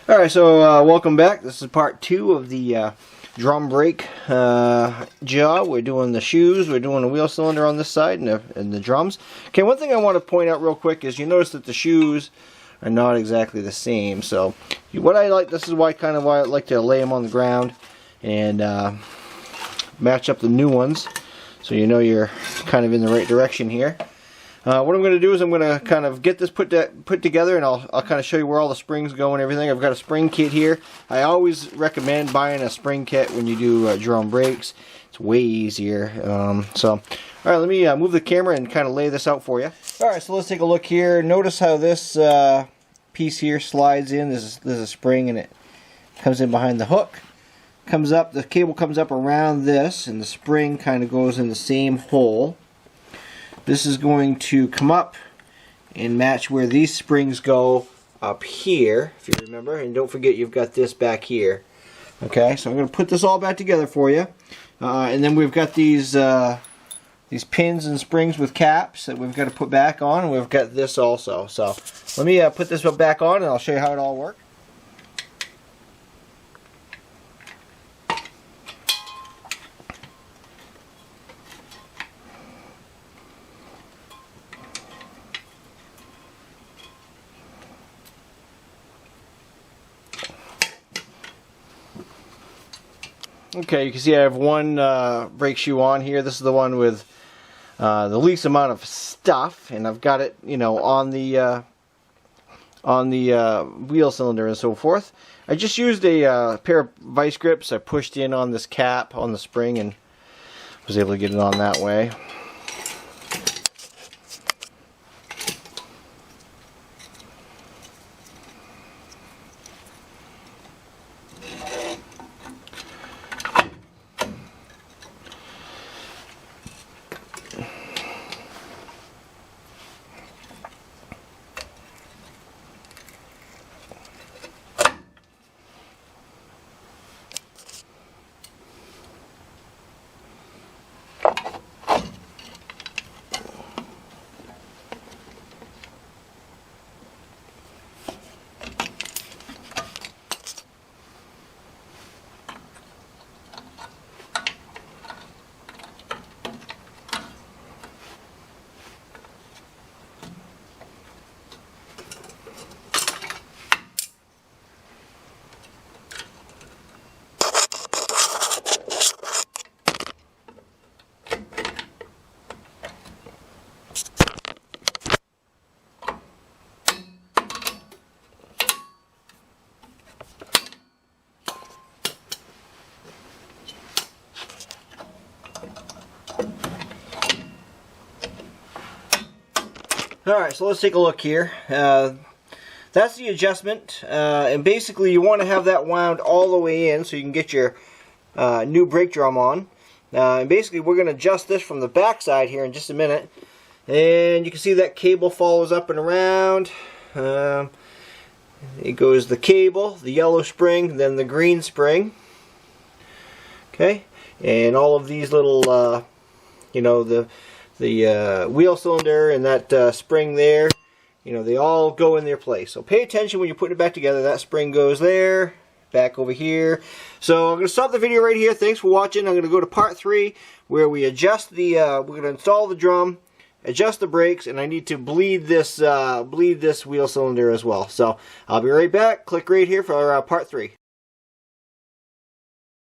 Alright, so welcome back. This is part 2 of the drum brake job. We're doing the shoes, we're doing the wheel cylinder on this side and the drums. Okay, one thing I want to point out real quick is you notice that the shoes are not exactly the same. So what I like, this is why I like to lay them on the ground and match up the new ones so you know you're kind of in the right direction here. What I'm going to do is I'm going to kind of get this put together, and I'll kind of show you where all the springs go and everything. I've got a spring kit here. I always recommend buying a spring kit when you do drum brakes. It's way easier. Alright, let me move the camera and kind of lay this out for you. Alright, so let's take a look here. Notice how this piece here slides in. There's a spring and it comes in behind the hook. Comes up, the cable comes up around this, and the spring kind of goes in the same hole. This is going to come up and match where these springs go up here, if you remember. And don't forget you've got this back here. Okay, so I'm going to put this all back together for you. And then we've got these pins and springs with caps that we've got to put back on. And we've got this also. So let me put this back on and I'll show you how it all works. Okay, you can see I have one brake shoe on here. This is the one with the least amount of stuff, and I've got it, you know, on the wheel cylinder and so forth. I just used a pair of vice grips. I pushed in on this cap on the spring and was able to get it on that way. Alright, so let's take a look here. That's the adjustment, and basically you want to have that wound all the way in so you can get your new brake drum on. And basically we're going to adjust this from the back side here in just a minute. And you can see that cable follows up and around. It goes the cable, the yellow spring, then the green spring. Okay, and all of these little, you know, the wheel cylinder and that spring there, you know, they all go in their place. So pay attention when you're putting it back together. That spring goes there, back over here. So I'm going to stop the video right here. Thanks for watching. I'm going to go to part 3 where we adjust the, we're going to install the drum, adjust the brakes, and I need to bleed this wheel cylinder as well. So I'll be right back. Click right here for part 3.